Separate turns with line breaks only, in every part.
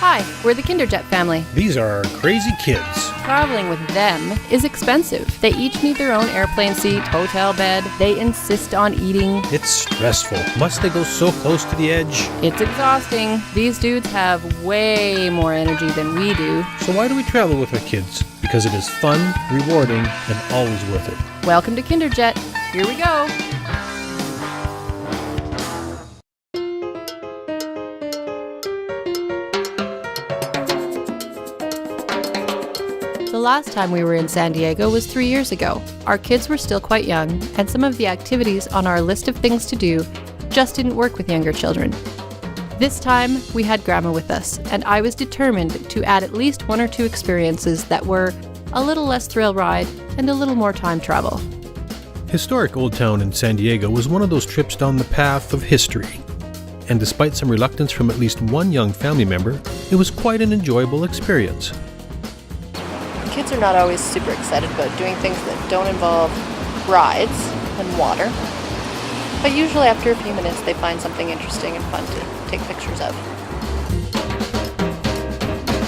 Hi, we're the KinderJet family.
These are our crazy kids.
Traveling with them is expensive. They each need their own airplane seat, hotel bed. They insist on eating.
It's stressful. Must they go so close to the edge?
It's exhausting. These dudes have way more energy than we do.
So why do we travel with our kids? Because it is fun, rewarding, and always worth it.
Welcome to KinderJet. Here we go. The last time we were in San Diego was 3 years ago. Our kids were still quite young, and some of the activities on our list of things to do just didn't work with younger children. This time, we had Grandma with us, and I was determined to add at least one or two experiences that were a little less thrill ride and a little more time travel.
Historic Old Town in San Diego was one of those trips down the path of history. And despite some reluctance from at least one young family member, it was quite an enjoyable experience.
Kids are not always super excited about doing things that don't involve rides and water, but usually after a few minutes they find something interesting and fun to take pictures of.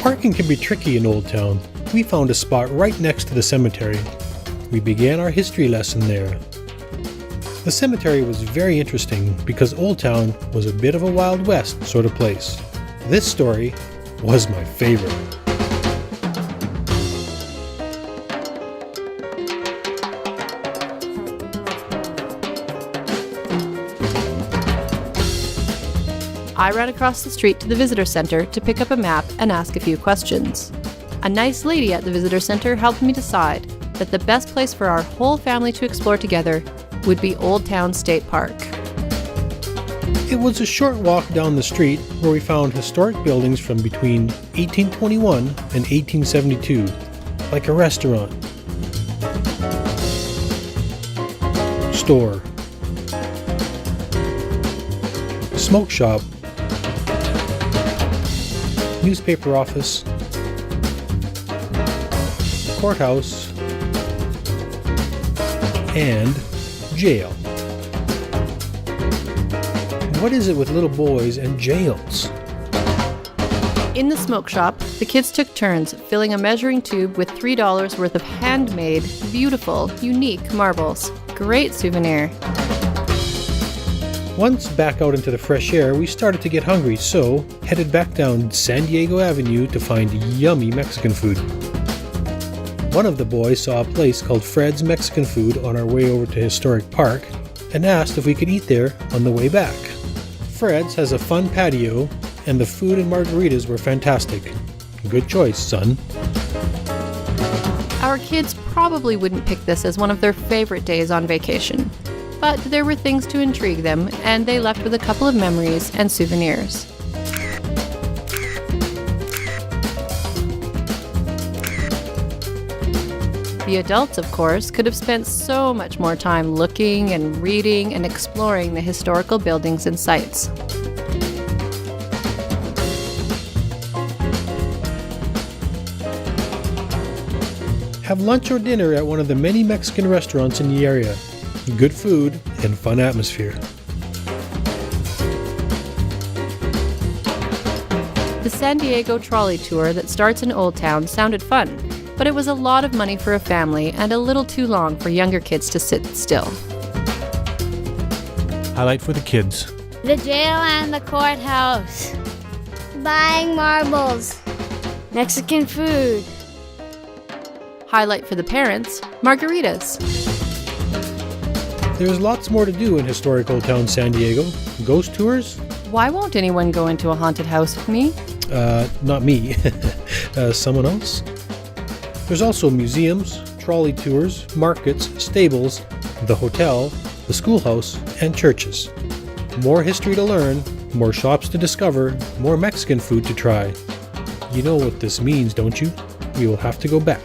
Parking can be tricky in Old Town. We found a spot right next to the cemetery. We began our history lesson there. The cemetery was very interesting because Old Town was a bit of a Wild West sort of place. This story was my favorite.
I ran across the street to the visitor center to pick up a map and ask a few questions. A nice lady at the visitor center helped me decide that the best place for our whole family to explore together would be Old Town State Park.
It was a short walk down the street where we found historic buildings from between 1821 and 1872, like a restaurant, store, smoke shop, newspaper office, courthouse, and jail. What is it with little boys and jails?
In the smoke shop, the kids took turns filling a measuring tube with $3 worth of handmade, beautiful, unique marbles. Great souvenir.
Once back out into the fresh air, we started to get hungry, so headed back down San Diego Avenue to find yummy Mexican food. One of the boys saw a place called Fred's Mexican Food on our way over to Historic Park and asked if we could eat there on the way back. Fred's has a fun patio, and the food and margaritas were fantastic. Good choice, son.
Our kids probably wouldn't pick this as one of their favorite days on vacation. But there were things to intrigue them, and they left with a couple of memories and souvenirs. The adults, of course, could have spent so much more time looking and reading and exploring the historical buildings and sites.
Have lunch or dinner at one of the many Mexican restaurants in the area. Good food and fun atmosphere.
The San Diego trolley tour that starts in Old Town sounded fun, but it was a lot of money for a family and a little too long for younger kids to sit still.
Highlight for the kids.
The jail and the courthouse. Buying marbles. Mexican food.
Highlight for the parents, margaritas.
There's lots more to do in historic Old Town San Diego. Ghost tours?
Why won't anyone go into a haunted house with me?
Not me. Someone else? There's also museums, trolley tours, markets, stables, the hotel, the schoolhouse, and churches. More history to learn, more shops to discover, more Mexican food to try. You know what this means, don't you? We will have to go back.